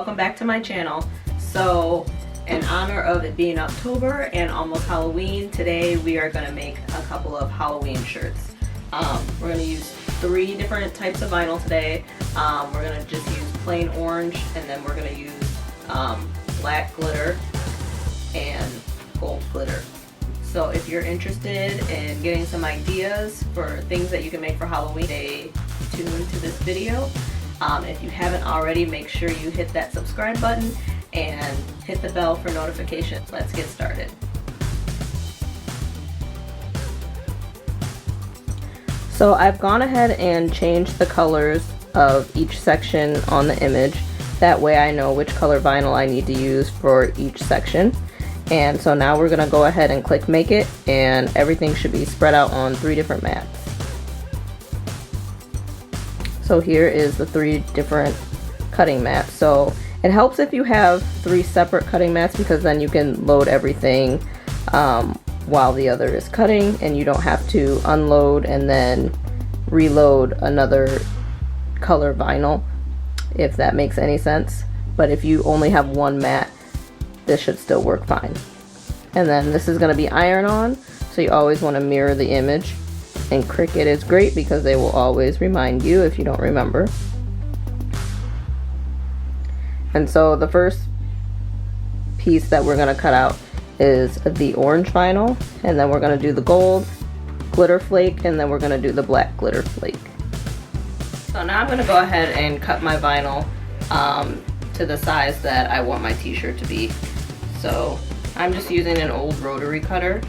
Welcome back to my channel. So in honor of it being October and almost Halloween, today we are going to make a couple of Halloween shirts. We're going to use 3 different types of vinyl today. We're going to just use plain orange, and then we're going to use black glitter and gold glitter. So if you're interested in getting some ideas for things that you can make for Halloween, stay tuned to this video. If you haven't already, make sure you hit that subscribe button and hit the bell for notifications. Let's get started. So I've gone ahead and changed the colors of each section on the image. That way I know which color vinyl I need to use for each section. And so now we're going to go ahead and click make it, and everything should be spread out on 3 different mats. So here is the 3 different cutting mats. So it helps if you have 3 separate cutting mats, because then you can load everything while the other is cutting, and you don't have to unload and then reload another color vinyl, if that makes any sense. But if you only have 1 mat, this should still work fine. And then this is going to be iron on, so you always want to mirror the image. And Cricut is great because they will always remind you if you don't remember. And so the first piece that we're going to cut out is the orange vinyl, and then we're going to do the gold glitter flake, and then we're going to do the black glitter flake. So now I'm going to go ahead and cut my vinyl to the size that I want my t-shirt to be. So I'm just using an old rotary cutter,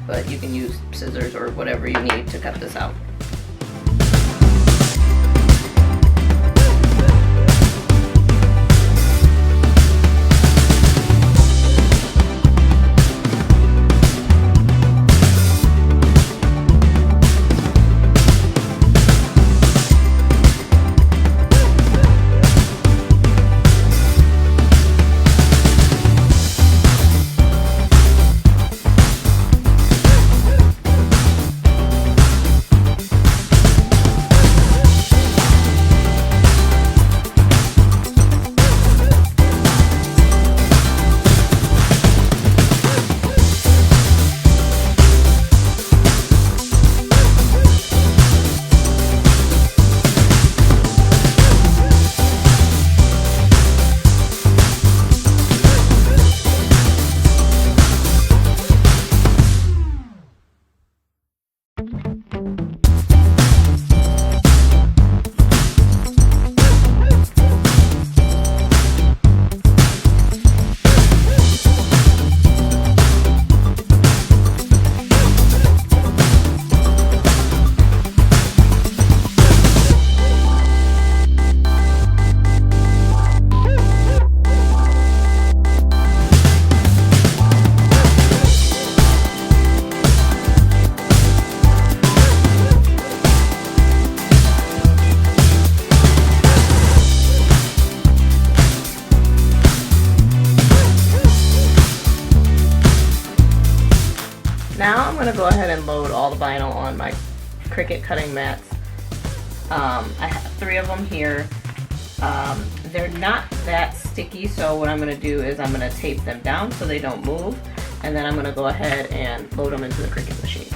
but you can use scissors or whatever you need to cut this out. Now I'm going to go ahead and load all the vinyl on my Cricut cutting mats. I have 3 of them here. They're not that sticky, so what I'm going to do is I'm going to tape them down so they don't move, and then I'm going to go ahead and load them into the Cricut machine.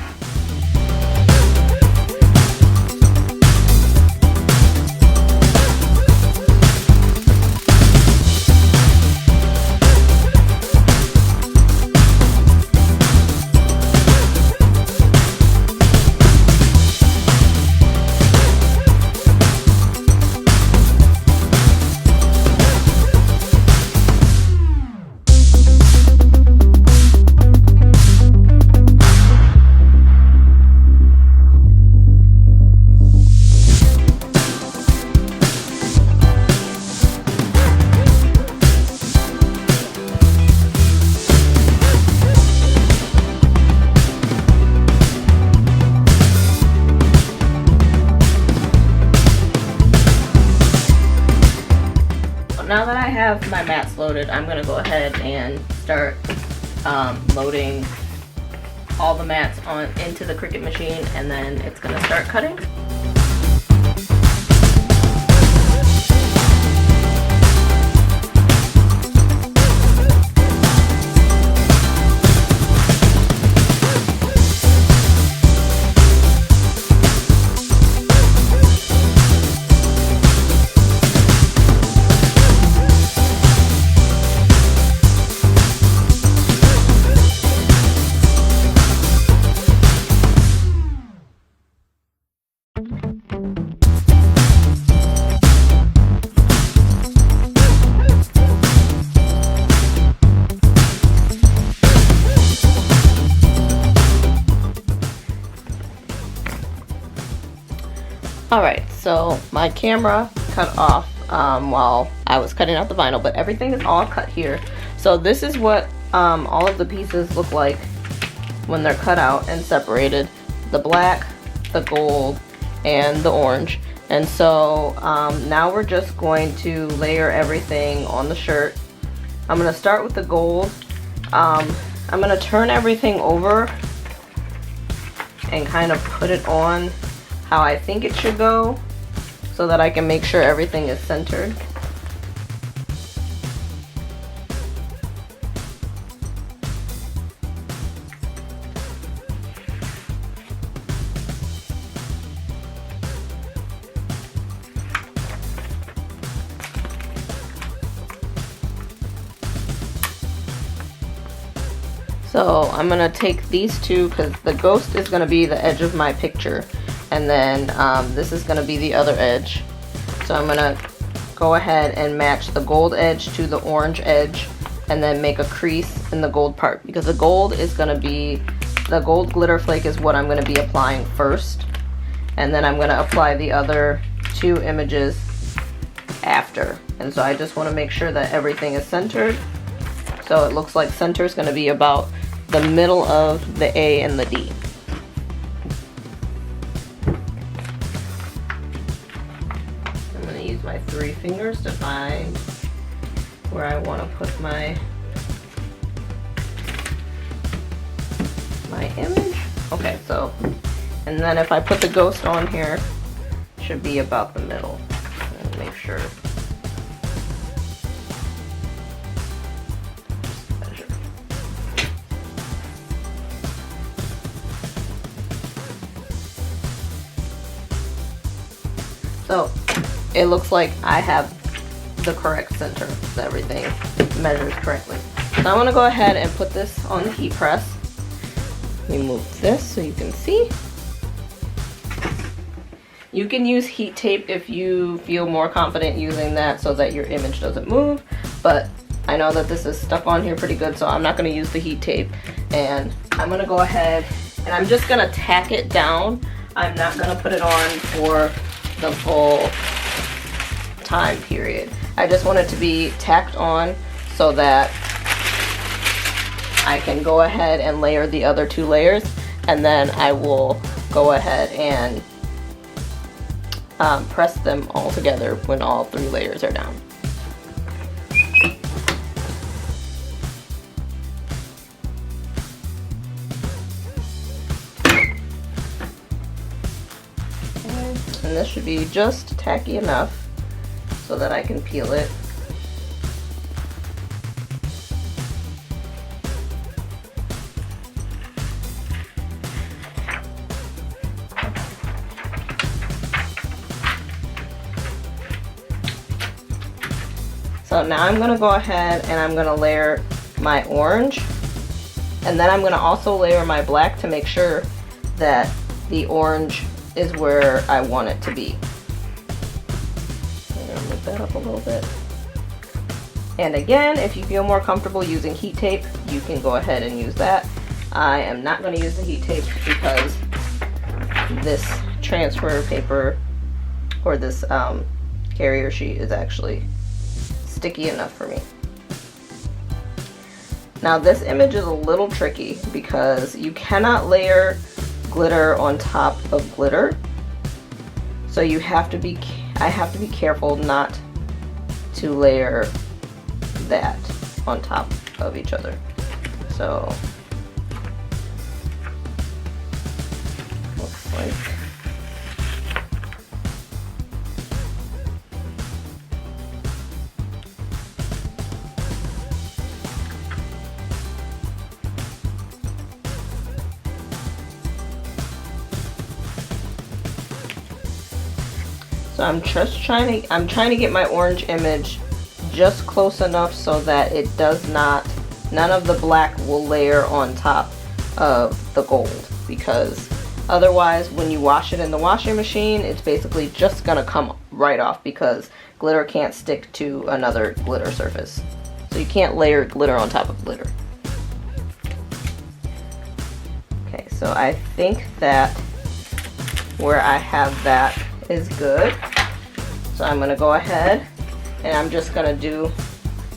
Now that I have my mats loaded, I'm going to go ahead and start loading all the mats into the Cricut machine, and then it's going to start cutting. Alright, so my camera cut off while I was cutting out the vinyl, but everything is all cut here. So this is what all of the pieces look like when they're cut out and separated. The black, the gold, and the orange. And so now we're just going to layer everything on the shirt. I'm going to start with the gold. I'm going to turn everything over and kind of put it on how I think it should go so that I can make sure everything is centered. So I'm gonna take these two because the ghost is gonna be the edge of my picture, and then this is gonna be the other edge. So I'm gonna go ahead and match the gold edge to the orange edge and then make a crease in the gold part, because the gold is gonna be, the gold glitter flake is what I'm gonna be applying first, and then I'm gonna apply the other two images after. And so I just want to make sure that everything is centered. So it looks like center is going to be about the middle of the A and the D. I'm going to use my 3 fingers to find where I want to put my image. Okay, so, and then if I put the ghost on here, it should be about the middle. And make sure. So it looks like I have the correct center, so everything measures correctly. So I want to go ahead and put this on the heat press. Let me move this so you can see. You can use heat tape if you feel more confident using that so that your image doesn't move, but I know that this is stuck on here pretty good, so I'm not going to use the heat tape. And I'm going to go ahead and I'm just going to tack it down. I'm not going to put it on for the full time period. I just want it to be tacked on so that I can go ahead and layer the other 2 layers, and then I will go ahead and press them all together when all 3 layers are down. And this should be just tacky enough so that I can peel it. So now I'm going to go ahead and I'm going to layer my orange, and then I'm going to also layer my black to make sure that the orange is where I want it to be. I'm going to move that up a little bit. And again, if you feel more comfortable using heat tape, you can go ahead and use that. I am not going to use the heat tape because this transfer paper, or this carrier sheet, is actually sticky enough for me. Now this image is a little tricky because you cannot layer glitter on top of glitter, so you have to be, I have to be careful not to layer that on top of each other. So looks like so I'm trying to get my orange image just close enough so that it does not, none of the black will layer on top of the gold, because otherwise when you wash it in the washing machine, it's basically just gonna come right off because glitter can't stick to another glitter surface. So you can't layer glitter on top of glitter. Okay, so I think that where I have that is good. So I'm gonna go ahead and I'm just gonna do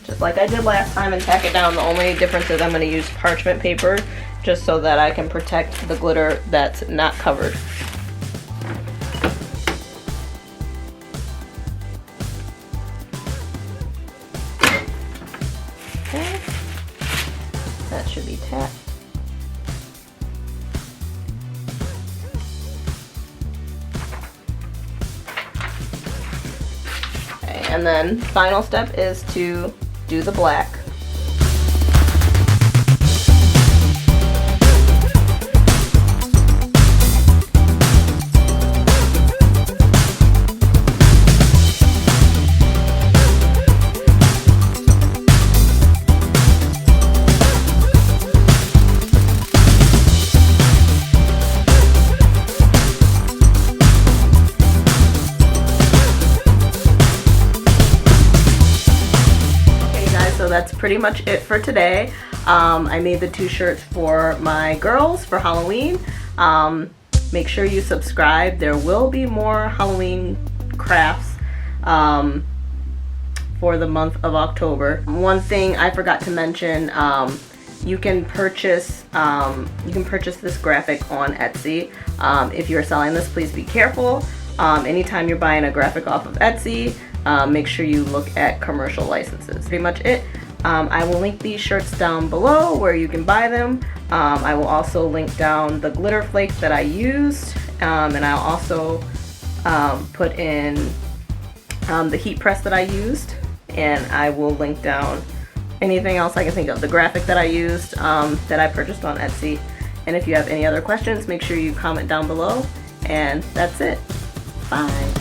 just like I did last time and tack it down. The only difference is I'm gonna use parchment paper just so that I can protect the glitter that's not covered. Okay, that should be tacked. Okay, and then final step is to do the black. So that's pretty much it for today. I made the 2 shirts for my girls for Halloween. Make sure you subscribe. There will be more Halloween crafts for the month of October. One thing I forgot to mention, you can purchase this graphic on Etsy. If you're selling this, please be careful. Anytime you're buying a graphic off of Etsy, make sure you look at commercial licenses. Pretty much it. I will link these shirts down below where you can buy them. I will also link down the glitter flakes that I used, and I'll also put in the heat press that I used, and I will link down anything else I can think of, the graphic that I used that I purchased on Etsy. And if you have any other questions, make sure you comment down below. And that's it. Bye.